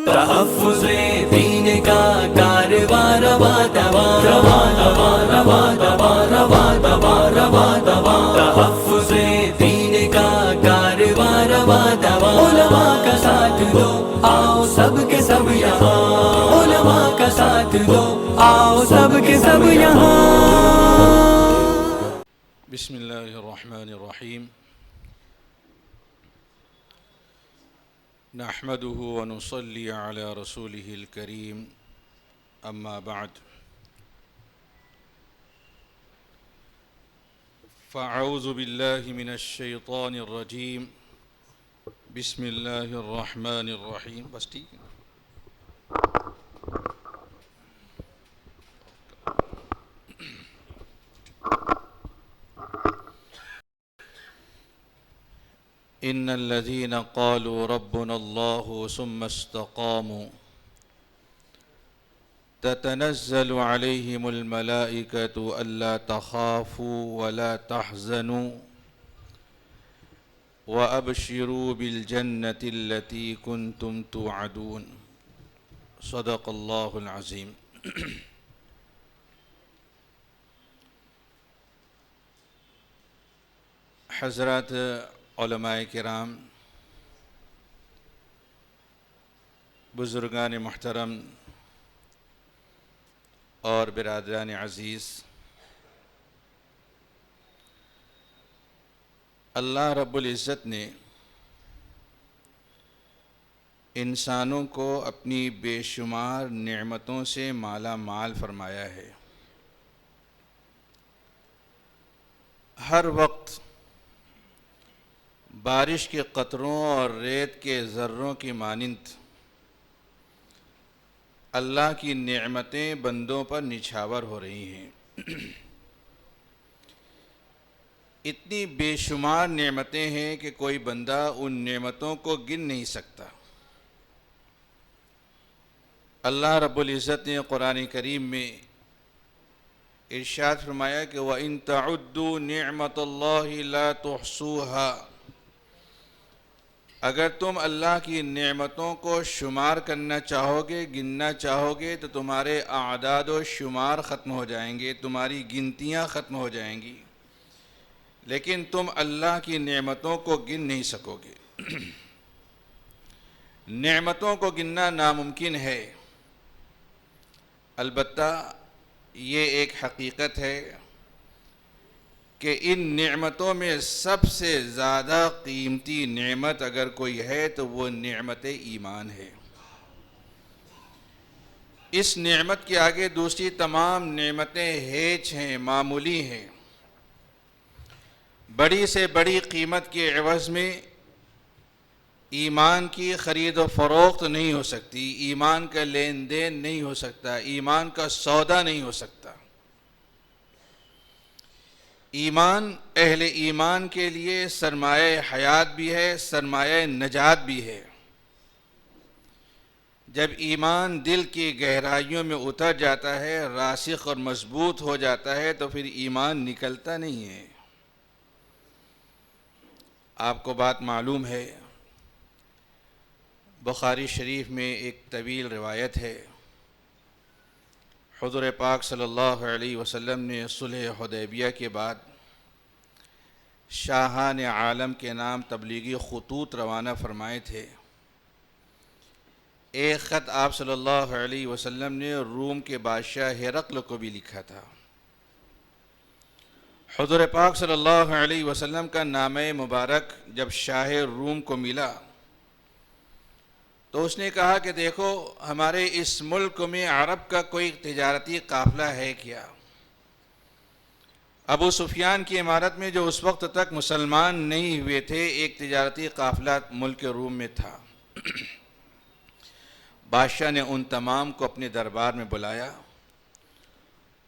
تحفظ دین کا کارواں رواں رواں رواں رواں رواں رواں رواں رواں رواں رواں تحفظ دین کا کارواں رواں رواں علماء کا ساتھ دو آؤ سب کے سب یہاں علماء کا ساتھ دو آؤ سب کے سب یہاں بسم اللہ الرحمن الرحیم نحمده ونصلي على رسوله الكريم اما بعد فاعوذ باللہ من الشیطان الرجیم بسم اللہ الرحمن الرحیم بس ٹھیک ہے ان الذين قالوا ربنا الله ثم استقاموا تتنزل عليهم الملائكة ألا تخافوا ولا تحزنوا وأبشروا بالجنة التي كنتم توعدون صدق الله العظيم حضرات علماء کرام، بزرگان محترم اور برادران عزیز، اللہ رب العزت نے انسانوں کو اپنی بے شمار نعمتوں سے مالا مال فرمایا ہے۔ ہر وقت بارش کے قطروں اور ریت کے ذروں کی مانند اللہ کی نعمتیں بندوں پر نچھاور ہو رہی ہیں۔ اتنی بے شمار نعمتیں ہیں کہ کوئی بندہ ان نعمتوں کو گن نہیں سکتا۔ اللہ رب العزت نے قرآن کریم میں ارشاد فرمایا کہ وَإِن تَعُدُّوا نِعْمَةَ اللَّهِ لَا تُحْصُوهَا، اگر تم اللہ کی نعمتوں کو شمار کرنا چاہو گے، گننا چاہو گے، تو تمہارے اعداد و شمار ختم ہو جائیں گے، تمہاری گنتیاں ختم ہو جائیں گی، لیکن تم اللہ کی نعمتوں کو گن نہیں سکو گے۔ نعمتوں کو گننا ناممکن ہے، البتہ یہ ایک حقیقت ہے کہ ان نعمتوں میں سب سے زیادہ قیمتی نعمت اگر کوئی ہے تو وہ نعمت ایمان ہے۔ اس نعمت کے آگے دوسری تمام نعمتیں ہیچ ہیں، معمولی ہیں۔ بڑی سے بڑی قیمت کے عوض میں ایمان کی خرید و فروخت نہیں ہو سکتی، ایمان کا لین دین نہیں ہو سکتا، ایمان کا سودا نہیں ہو سکتا۔ ایمان اہل ایمان کے لیے سرمایہ حیات بھی ہے، سرمایہ نجات بھی ہے۔ جب ایمان دل کی گہرائیوں میں اتر جاتا ہے، راسخ اور مضبوط ہو جاتا ہے، تو پھر ایمان نکلتا نہیں ہے۔ آپ کو بات معلوم ہے، بخاری شریف میں ایک طویل روایت ہے، حضور پاک صلی اللہ علیہ وسلم نے صلح حدیبیہ کے بعد شاہان عالم کے نام تبلیغی خطوط روانہ فرمائے تھے۔ ایک خط آپ صلی اللہ علیہ وسلم نے روم کے بادشاہ ہرقل کو بھی لکھا تھا۔ حضور پاک صلی اللہ علیہ وسلم کا نامہ مبارک جب شاہ روم کو ملا تو اس نے کہا کہ دیکھو، ہمارے اس ملک میں عرب کا کوئی تجارتی قافلہ ہے کیا؟ ابو سفیان کی امارت میں جو اس وقت تک مسلمان نہیں ہوئے تھے، ایک تجارتی قافلہ ملک روم میں تھا۔ بادشاہ نے ان تمام کو اپنے دربار میں بلایا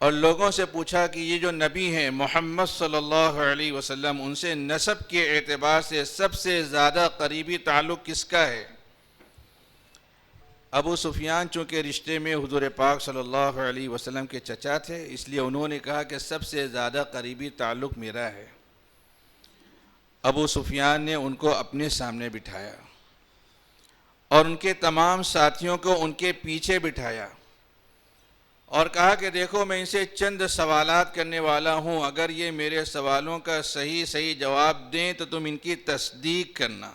اور لوگوں سے پوچھا کہ یہ جو نبی ہیں محمد صلی اللہ علیہ وسلم، ان سے نسب کے اعتبار سے سب سے زیادہ قریبی تعلق کس کا ہے؟ ابو سفیان چونکہ رشتے میں حضور پاک صلی اللہ علیہ وسلم کے چچا تھے، اس لیے انہوں نے کہا کہ سب سے زیادہ قریبی تعلق میرا ہے۔ ابو سفیان نے ان کو اپنے سامنے بٹھایا اور ان کے تمام ساتھیوں کو ان کے پیچھے بٹھایا اور کہا کہ دیکھو میں ان سے چند سوالات کرنے والا ہوں، اگر یہ میرے سوالوں کا صحیح جواب دیں تو تم ان کی تصدیق کرنا،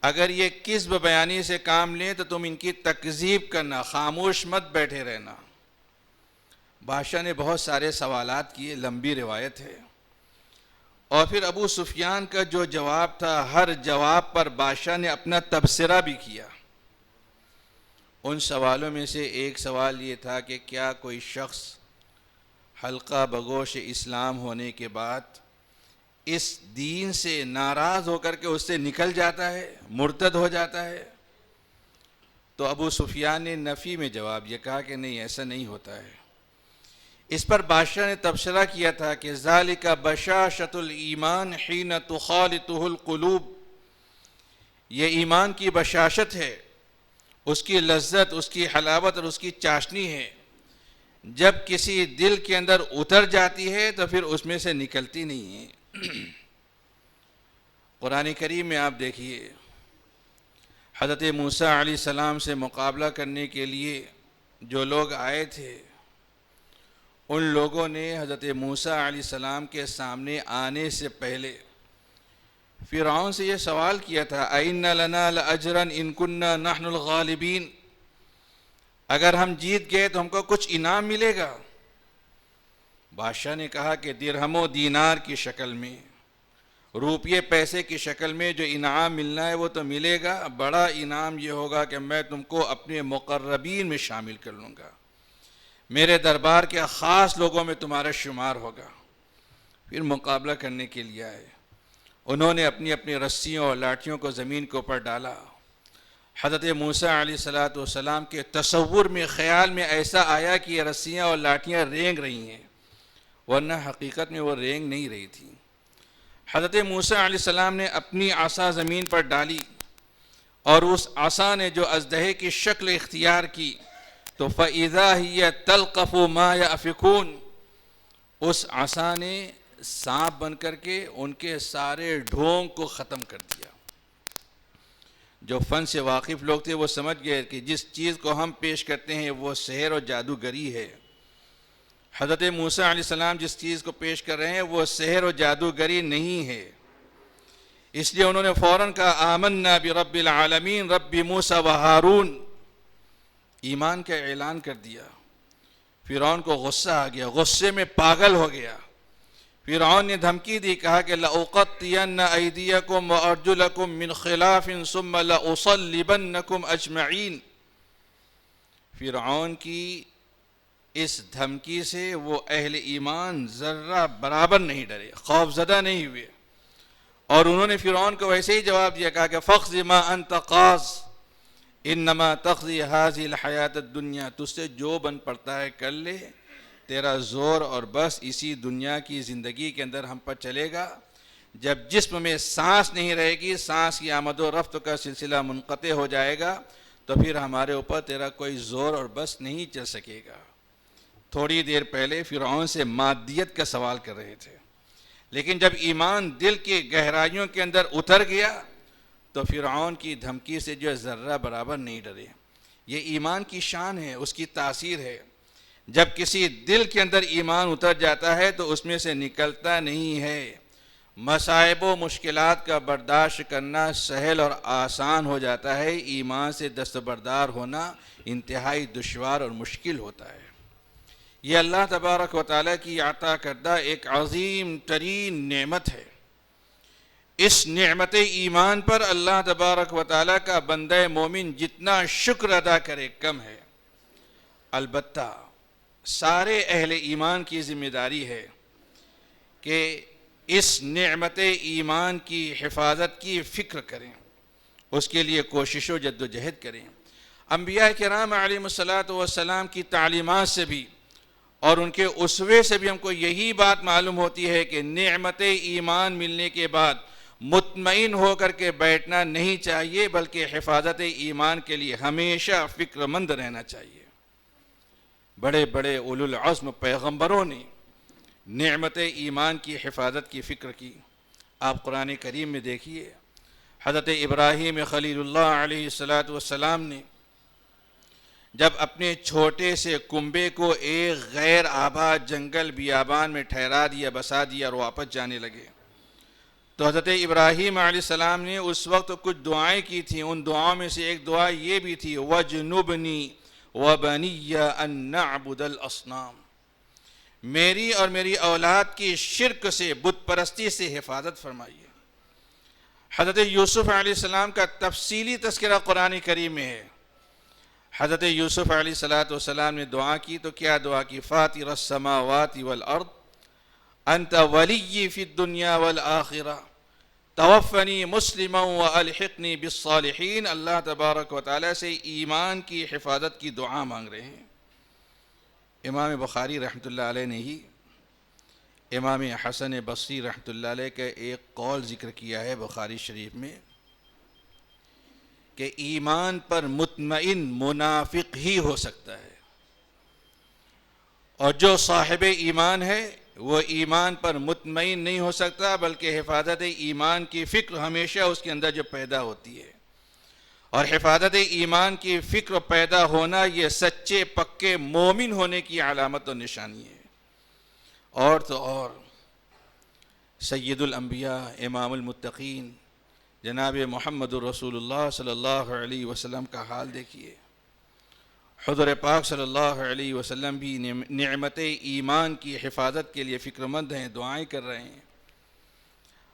اگر یہ کذب بیانی سے کام لیں تو تم ان کی تکذیب کرنا، خاموش مت بیٹھے رہنا۔ بادشاہ نے بہت سارے سوالات کیے، لمبی روایت ہے، اور پھر ابو سفیان کا جو جواب تھا، ہر جواب پر بادشاہ نے اپنا تبصرہ بھی کیا۔ ان سوالوں میں سے ایک سوال یہ تھا کہ کیا کوئی شخص حلقہ بگوش اسلام ہونے کے بعد اس دین سے ناراض ہو کر کے اس سے نکل جاتا ہے، مرتد ہو جاتا ہے؟ تو ابو سفیان نے نفی میں جواب یہ کہا کہ نہیں، ایسا نہیں ہوتا ہے۔ اس پر بادشاہ نے تبصرہ کیا تھا کہ ذالک بشاشۃ الایمان حین تخالطہ القلوب، یہ ایمان کی بشاشت ہے، اس کی لذت، اس کی حلاوت اور اس کی چاشنی ہے، جب کسی دل کے اندر اتر جاتی ہے تو پھر اس میں سے نکلتی نہیں ہے۔ قرآن کریم میں آپ دیکھیے، حضرت موسیٰ علیہ السلام سے مقابلہ کرنے کے لیے جو لوگ آئے تھے، ان لوگوں نے حضرت موسیٰ علیہ السلام کے سامنے آنے سے پہلے فرعون سے یہ سوال کیا تھا، اَإِنَّ لَنَا لَأَجْرًا إِن كُنَّا نَحْنُ الْغَالِبِينَ، اگر ہم جیت گئے تو ہم کو کچھ انعام ملے گا؟ بادشاہ نے کہا کہ درہم و دینار کی شکل میں، روپیے پیسے کی شکل میں جو انعام ملنا ہے وہ تو ملے گا، بڑا انعام یہ ہوگا کہ میں تم کو اپنے مقربین میں شامل کر لوں گا، میرے دربار کے خاص لوگوں میں تمہارا شمار ہوگا۔ پھر مقابلہ کرنے کے لیے آئے، انہوں نے اپنی اپنی رسیوں اور لاٹھیوں کو زمین کے اوپر ڈالا۔ حضرت موسیٰ علیہ السلام کے تصور میں، خیال میں ایسا آیا کہ یہ رسیاں اور لاٹھیاں رینگ رہی ہیں، ورنہ حقیقت میں وہ رینگ نہیں رہی تھی۔ حضرت موسیٰ علیہ السلام نے اپنی عصا زمین پر ڈالی اور اس عصا نے جو اژدہے کی شکل اختیار کی تو فَإِذَا هِيَ تَلْقَفُ مَا يَأْفِكُونَ، اس عصا نے سانپ بن کر کے ان کے سارے ڈھونگ کو ختم کر دیا۔ جو فن سے واقف لوگ تھے وہ سمجھ گئے کہ جس چیز کو ہم پیش کرتے ہیں وہ سحر اور جادوگری ہے۔ حضرت موسیٰ علیہ السلام جس چیز کو پیش کر رہے ہیں وہ سحر و جادوگری نہیں ہے، اس لیے انہوں نے فوراً کہا آمنا برب العالمین رب موسیٰ و ہارون، ایمان کا اعلان کر دیا۔ فرعون کو غصہ آ گیا، غصے میں پاگل ہو گیا۔ فرعون نے دھمکی دی، کہا کہ لَأُقَطِّعَنَّ أَيْدِيَكُمْ وَأَرْجُلَكُمْ مِنْ خِلَافٍ ثُمَّ لَأُصَلِّبَنَّكُمْ أَجْمَعِينَ۔ فرعون کی اس دھمکی سے وہ اہل ایمان ذرہ برابر نہیں ڈرے، خوف زدہ نہیں ہوئے، اور انہوں نے فرعون کو ویسے ہی جواب دیا، کہا کہ فَاقْضِ مَا أَنْتَ قَاضٍ إِنَّمَا تَقْضِي هَٰذِهِ الْحَيَاةَ الدُّنْيَا، تجھ سے جو بن پڑتا ہے کر لے، تیرا زور اور بس اسی دنیا کی زندگی کے اندر ہم پر چلے گا۔ جب جسم میں سانس نہیں رہے گی، سانس کی آمد و رفت کا سلسلہ منقطع ہو جائے گا، تو پھر ہمارے اوپر تیرا کوئی زور اور بس نہیں چل سکے گا۔ تھوڑی دیر پہلے فرعون سے مادیت کا سوال کر رہے تھے، لیکن جب ایمان دل کی گہرائیوں کے اندر اتر گیا تو فرعون کی دھمکی سے جو ذرہ برابر نہیں ڈرے۔ یہ ایمان کی شان ہے، اس کی تاثیر ہے۔ جب کسی دل کے اندر ایمان اتر جاتا ہے تو اس میں سے نکلتا نہیں ہے، مصائب و مشکلات کا برداشت کرنا سہل اور آسان ہو جاتا ہے، ایمان سے دستبردار ہونا انتہائی دشوار اور مشکل ہوتا ہے۔ یہ اللہ تبارک و تعالیٰ کی عطا کردہ ایک عظیم ترین نعمت ہے۔ اس نعمت ایمان پر اللہ تبارک و تعالیٰ کا بندہ مومن جتنا شکر ادا کرے کم ہے۔ البتہ سارے اہل ایمان کی ذمہ داری ہے کہ اس نعمت ایمان کی حفاظت کی فکر کریں، اس کے لیے کوشش و جد و جہد کریں۔ انبیاء کرام علیہم السلام کی تعلیمات سے بھی اور ان کے اسوے سے بھی ہم کو یہی بات معلوم ہوتی ہے کہ نعمت ایمان ملنے کے بعد مطمئن ہو کر کے بیٹھنا نہیں چاہیے، بلکہ حفاظت ایمان کے لیے ہمیشہ فکر مند رہنا چاہیے۔ بڑے بڑے اولو العزم پیغمبروں نے نعمت ایمان کی حفاظت کی فکر کی۔ آپ قرآن کریم میں دیکھیے، حضرت ابراہیم خلیل اللہ علیہ السلام نے جب اپنے چھوٹے سے کنبے کو ایک غیر آباد جنگل بیابان میں ٹھہرا دیا، بسا دیا اور واپس جانے لگے، تو حضرت ابراہیم علیہ السلام نے اس وقت کچھ دعائیں کی تھیں. ان دعاؤں میں سے ایک دعا یہ بھی تھی وَجْنُبْنِي وَبَنِيَّ أَن نَعْبُدَ الْأَصْنَامَ، میری اور میری اولاد کی شرک سے، بت پرستی سے حفاظت فرمائیے. حضرت یوسف علیہ السلام کا تفصیلی تذکرہ قرآن کریم میں ہے. حضرت یوسف علیہ السلام نے دعا کی تو کیا دعا کی؟ فاطر السماوات والارض انت ولی فی الدنیا والآخرہ توفنی مسلما والحقنی بالصالحین. اللہ تبارک و تعالیٰ سے ایمان کی حفاظت کی دعا مانگ رہے ہیں. امام بخاری رحمۃ اللہ علیہ نے ہی امام حسن بصری رحمۃ اللہ علیہ کا ایک قول ذکر کیا ہے بخاری شریف میں کہ ایمان پر مطمئن منافق ہی ہو سکتا ہے، اور جو صاحب ایمان ہے وہ ایمان پر مطمئن نہیں ہو سکتا، بلکہ حفاظت ایمان کی فکر ہمیشہ اس کے اندر جو پیدا ہوتی ہے، اور حفاظت ایمان کی فکر پیدا ہونا یہ سچے پکے مومن ہونے کی علامت و نشانی ہے. اور تو اور سید الانبیاء امام المتقین جناب محمد الرسول اللہ صلی اللہ علیہ وسلم کا حال دیکھیے. حضور پاک صلی اللہ علیہ وسلم بھی نعمت ایمان کی حفاظت کے لیے فکر مند ہیں، دعائیں کر رہے ہیں.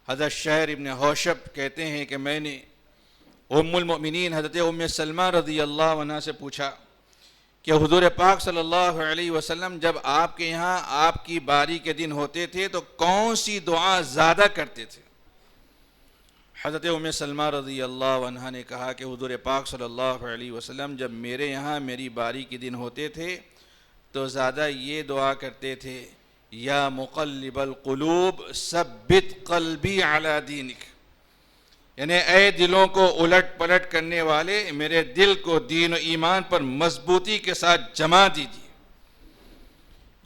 حضرت شہر ابن حوشب کہتے ہیں کہ میں نے ام المؤمنین حضرت ام سلمہ رضی اللہ عنہ سے پوچھا کہ حضور پاک صلی اللہ علیہ وسلم جب آپ کے یہاں آپ کی باری کے دن ہوتے تھے تو کون سی دعا زیادہ کرتے تھے؟ حضرت ام سلمہ رضی اللہ عنہ نے کہا کہ حضور پاک صلی اللہ علیہ وسلم جب میرے یہاں میری باری کے دن ہوتے تھے تو زیادہ یہ دعا کرتے تھے یا مقلب القلوب ثبت قلبی علی دینک، یعنی اے دلوں کو الٹ پلٹ کرنے والے میرے دل کو دین و ایمان پر مضبوطی کے ساتھ جما دیجیے.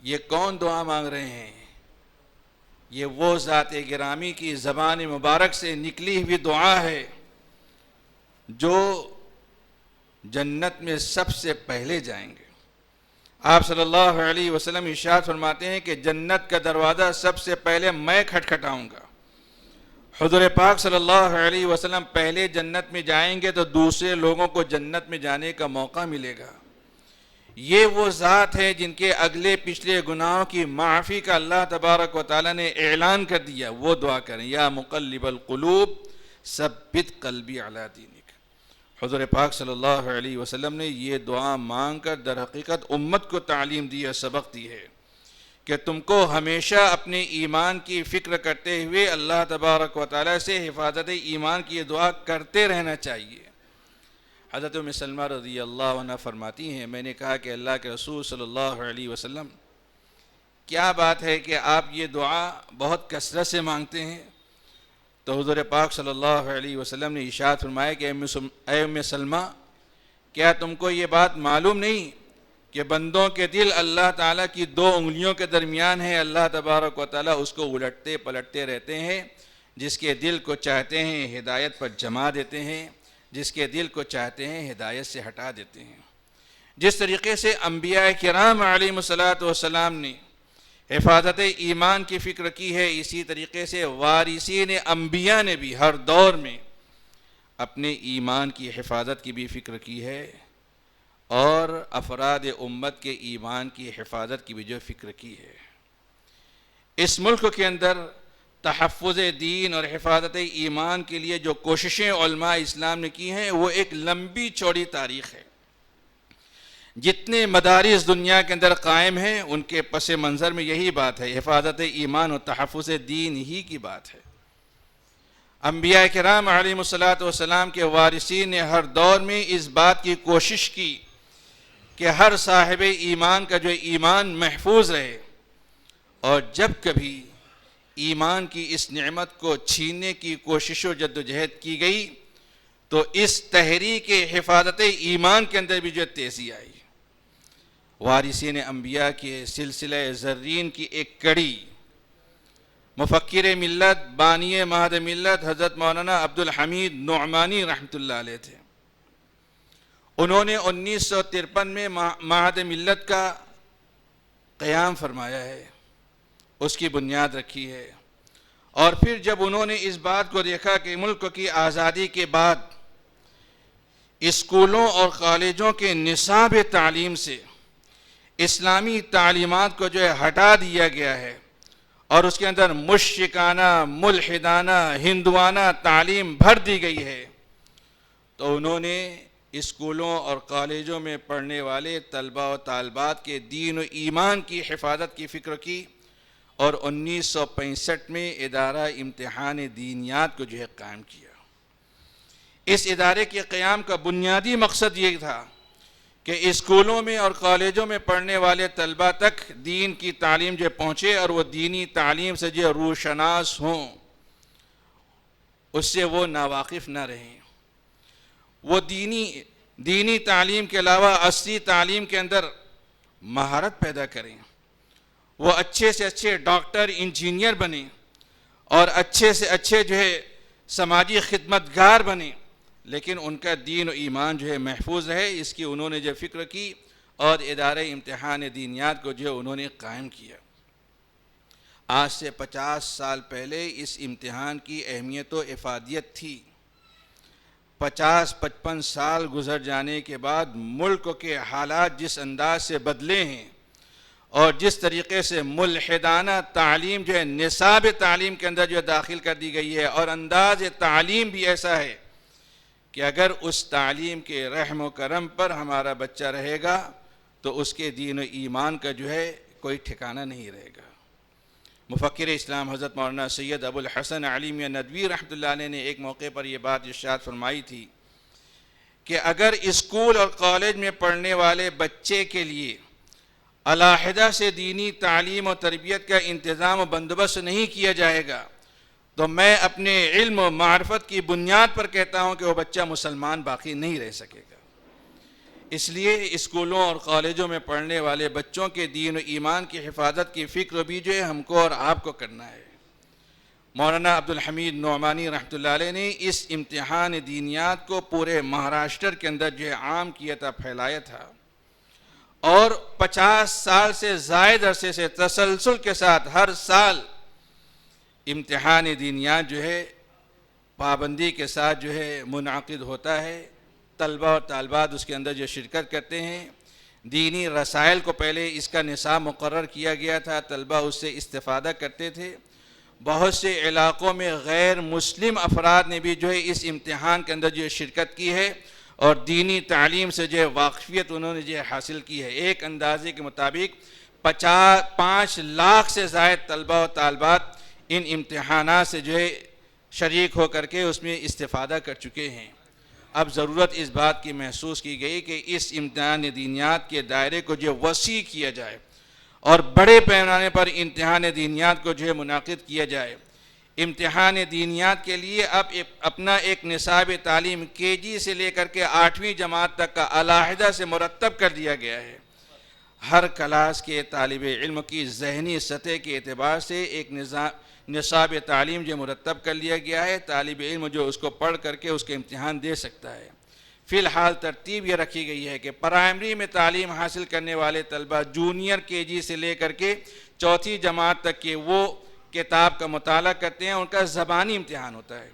یہ کون دعا مانگ رہے ہیں؟ یہ وہ ذات گرامی کی زبان مبارک سے نکلی ہوئی دعا ہے جو جنت میں سب سے پہلے جائیں گے. آپ صلی اللہ علیہ وسلم ارشاد فرماتے ہیں کہ جنت کا دروازہ سب سے پہلے میں کھٹکھٹاؤں گا. حضور پاک صلی اللہ علیہ وسلم پہلے جنت میں جائیں گے تو دوسرے لوگوں کو جنت میں جانے کا موقع ملے گا. یہ وہ ذات ہے جن کے اگلے پچھلے گناہوں کی معافی کا اللہ تبارک و تعالیٰ نے اعلان کر دیا. وہ دعا کریں یا مقلب القلوب ثبت قلبی علی دینک. حضور پاک صلی اللہ علیہ وسلم نے یہ دعا مانگ کر در حقیقت امت کو تعلیم دی ہے، سبق دی ہے کہ تم کو ہمیشہ اپنے ایمان کی فکر کرتے ہوئے اللہ تبارک و تعالیٰ سے حفاظت ایمان کی دعا کرتے رہنا چاہیے. حضرت ام سلمہ رضی اللہ عنہ فرماتی ہیں میں نے کہا کہ اللہ کے رسول صلی اللہ علیہ وسلم کیا بات ہے کہ آپ یہ دعا بہت کثرت سے مانگتے ہیں؟ تو حضور پاک صلی اللہ علیہ وسلم نے ارشاد فرمایا کہ اے ام سلمہ کیا تم کو یہ بات معلوم نہیں کہ بندوں کے دل اللہ تعالیٰ کی دو انگلیوں کے درمیان ہے، اللہ تبارک و تعالیٰ اس کو الٹتے پلٹتے رہتے ہیں، جس کے دل کو چاہتے ہیں ہدایت پر جما دیتے ہیں، جس کے دل کو چاہتے ہیں ہدایت سے ہٹا دیتے ہیں. جس طریقے سے انبیاء کرام علیہم السلام نے حفاظت ایمان کی فکر کی ہے، اسی طریقے سے وارثین انبیاء نے بھی ہر دور میں اپنے ایمان کی حفاظت کی بھی فکر کی ہے، اور افراد امت کے ایمان کی حفاظت کی بھی جو فکر کی ہے. اس ملک کے اندر تحفظ دین اور حفاظت ایمان کے لیے جو کوششیں علماء اسلام نے کی ہیں وہ ایک لمبی چوڑی تاریخ ہے. جتنے مدارس دنیا کے اندر قائم ہیں ان کے پس منظر میں یہی بات ہے، حفاظت ایمان و تحفظ دین ہی کی بات ہے. انبیاء کرام علیہم السلام کے وارثین نے ہر دور میں اس بات کی کوشش کی کہ ہر صاحب ایمان کا جو ایمان محفوظ رہے، اور جب کبھی ایمان کی اس نعمت کو چھیننے کی کوشش و جدوجہد کی گئی تو اس تحریک حفاظت ایمان کے اندر بھی جو تیزی آئی. وارثین انبیاء کے سلسلہ زرین کی ایک کڑی مفکر ملت بانی مہد ملت حضرت مولانا عبدالحمید نعمانی رحمۃ اللہ علیہ تھے. انہوں نے 1953 میں مہد ملت کا قیام فرمایا ہے، اس کی بنیاد رکھی ہے. اور پھر جب انہوں نے اس بات کو دیکھا کہ ملک کی آزادی کے بعد اسکولوں اور کالجوں کے نصاب تعلیم سے اسلامی تعلیمات کو جو ہے ہٹا دیا گیا ہے اور اس کے اندر مشرکانہ، ملحدانہ، ہندوانہ تعلیم بھر دی گئی ہے، تو انہوں نے اسکولوں اور کالجوں میں پڑھنے والے طلباء و طالبات کے دین و ایمان کی حفاظت کی فکر کی اور 1965 میں ادارہ امتحان دینیات کو جو ہے قائم کیا. اس ادارے کے قیام کا بنیادی مقصد یہ تھا کہ اسکولوں میں اور کالجوں میں پڑھنے والے طلباء تک دین کی تعلیم جو پہنچے اور وہ دینی تعلیم سے جو روشناس ہوں، اس سے وہ ناواقف نہ رہیں. وہ دینی تعلیم کے علاوہ اصلی تعلیم کے اندر مہارت پیدا کریں، وہ اچھے سے اچھے ڈاکٹر، انجینئر بنیں اور اچھے سے اچھے جو ہے سماجی خدمتگار بنیں، لیکن ان کا دین و ایمان جو ہے محفوظ رہے. اس کی انہوں نے جو فکر کی اور ادارہ امتحان دینیات کو جو انہوں نے قائم کیا. آج سے 50 سال پہلے اس امتحان کی اہمیت و افادیت تھی. 50-55 سال گزر جانے کے بعد ملک کے حالات جس انداز سے بدلے ہیں اور جس طریقے سے ملحدانہ تعلیم جو ہے نصاب تعلیم کے اندر جو داخل کر دی گئی ہے اور انداز تعلیم بھی ایسا ہے کہ اگر اس تعلیم کے رحم و کرم پر ہمارا بچہ رہے گا تو اس کے دین و ایمان کا جو ہے کوئی ٹھکانہ نہیں رہے گا. مفکر اسلام حضرت مولانا سید ابو الحسن علی میاں ندوی رحمۃ اللہ علیہ نے ایک موقع پر یہ بات ارشاد فرمائی تھی کہ اگر اسکول اور کالج میں پڑھنے والے بچے کے لیے علیحدہ سے دینی تعلیم و تربیت کا انتظام و بندوبست نہیں کیا جائے گا تو میں اپنے علم و معرفت کی بنیاد پر کہتا ہوں کہ وہ بچہ مسلمان باقی نہیں رہ سکے گا. اس لیے اسکولوں اور کالجوں میں پڑھنے والے بچوں کے دین و ایمان کی حفاظت کی فکر بھی جو ہے ہم کو اور آپ کو کرنا ہے. مولانا عبدالحمید نعمانی رحمۃ اللہ علیہ نے اس امتحان دینیات کو پورے مہاراشٹر کے اندر جو ہے عام کیا تھا، پھیلایا تھا اور 50 سال سے زائد عرصے سے تسلسل کے ساتھ ہر سال امتحان دینیات جو ہے پابندی کے ساتھ جو ہے منعقد ہوتا ہے. طلبہ اور طالبات اس کے اندر جو شرکت کرتے ہیں. دینی رسائل کو پہلے اس کا نصاب مقرر کیا گیا تھا، طلبہ اس سے استفادہ کرتے تھے. بہت سے علاقوں میں غیر مسلم افراد نے بھی جو ہے اس امتحان کے اندر جو شرکت کی ہے اور دینی تعلیم سے جو واقفیت انہوں نے جو حاصل کی ہے. ایک اندازے کے مطابق 5 لاکھ سے زائد طلبہ و طالبات ان امتحانات سے جو ہے شریک ہو کر کے اس میں استفادہ کر چکے ہیں. اب ضرورت اس بات کی محسوس کی گئی کہ اس امتحان دینیات کے دائرے کو جو وسیع کیا جائے اور بڑے پیمانے پر امتحان دینیات کو جو ہے منعقد کیا جائے. امتحان دینیات کے لیے اب اپنا ایک نصاب تعلیم KG سے لے کر کے 8ویں جماعت تک کا علیحدہ سے مرتب کر دیا گیا ہے. ہر کلاس کے طالب علم کی ذہنی سطح کے اعتبار سے ایک نصاب تعلیم جو مرتب کر لیا گیا ہے. طالب علم جو اس کو پڑھ کر کے اس کے امتحان دے سکتا ہے. فی الحال ترتیب یہ رکھی گئی ہے کہ پرائمری میں تعلیم حاصل کرنے والے طلبہ جونیئر KG سے لے کر کے 4تھی جماعت تک کے وہ کتاب کا مطالعہ کرتے ہیں، ان کا زبانی امتحان ہوتا ہے.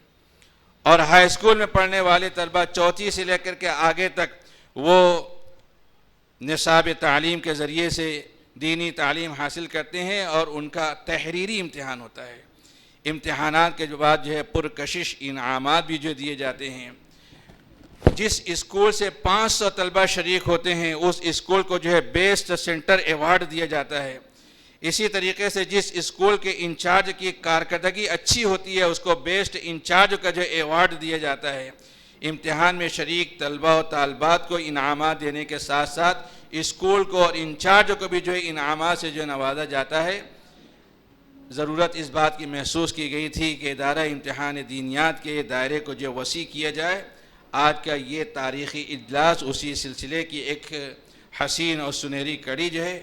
اور ہائی اسکول میں پڑھنے والے طلبہ 4تھی سے لے کر کے آگے تک وہ نصاب تعلیم کے ذریعے سے دینی تعلیم حاصل کرتے ہیں اور ان کا تحریری امتحان ہوتا ہے. امتحانات کے بعد جو ہے پرکشش انعامات بھی جو دیے جاتے ہیں. جس اسکول سے 500 طلبہ شریک ہوتے ہیں اس اسکول کو جو ہے بیسٹ سینٹر ایوارڈ دیا جاتا ہے. اسی طریقے سے جس اسکول کے انچارج کی کارکردگی اچھی ہوتی ہے اس کو بیسٹ انچارج کا جو ایوارڈ دیا جاتا ہے. امتحان میں شریک طلبہ و طالبات کو انعامات دینے کے ساتھ ساتھ اسکول کو اور انچارج کو بھی جو انعامات سے جو نوازا جاتا ہے. ضرورت اس بات کی محسوس کی گئی تھی کہ ادارہ امتحان دینیات کے دائرے کو جو وسیع کیا جائے. آج کا یہ تاریخی اجلاس اسی سلسلے کی ایک حسین اور سنہری کڑی جو ہے.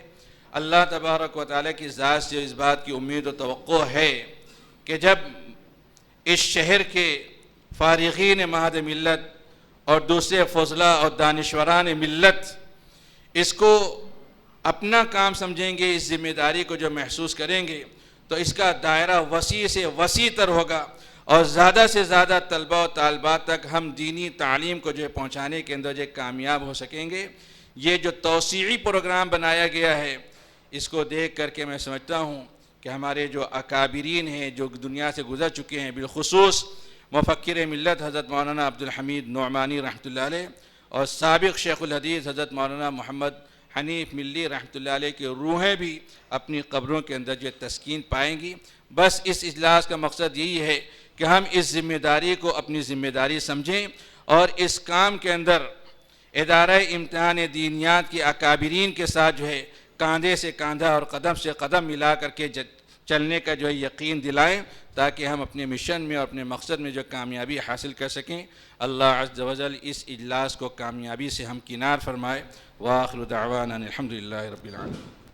اللہ تبارک و تعالیٰ کی ذات سے اس بات کی امید و توقع ہے کہ جب اس شہر کے فارغین مہد ملت اور دوسرے فضلاء اور دانشوران ملت اس کو اپنا کام سمجھیں گے، اس ذمہ داری کو جو محسوس کریں گے، تو اس کا دائرہ وسیع سے وسیع تر ہوگا اور زیادہ سے زیادہ طلبہ و طالبات تک ہم دینی تعلیم کو جو پہنچانے کے اندر جو کامیاب ہو سکیں گے۔ یہ جو توسیعی پروگرام بنایا گیا ہے، اس کو دیکھ کر کے میں سمجھتا ہوں کہ ہمارے جو اکابرین ہیں جو دنیا سے گزر چکے ہیں، بالخصوص مفکر ملت حضرت مولانا عبدالحمید نعمانی رحمۃ اللہ علیہ اور سابق شیخ الحدیث حضرت مولانا محمد حنیف ملی رحمۃ اللہ علیہ کی روحیں بھی اپنی قبروں کے اندر جو تسکین پائیں گی۔ بس اس اجلاس کا مقصد یہی ہے کہ ہم اس ذمہ داری کو اپنی ذمہ داری سمجھیں اور اس کام کے اندر ادارہ امتحان دینیات کی اکابرین کے ساتھ جو ہے کاندھے سے کاندھا اور قدم سے قدم ملا کر کے چلنے کا جو ہے یقین دلائیں، تاکہ ہم اپنے مشن میں اور اپنے مقصد میں جو کامیابی حاصل کر سکیں۔ اللہ عز و جل اس اجلاس کو کامیابی سے ہم کنار فرمائے۔ وآخر دعوانا الحمدللہ رب العالمین۔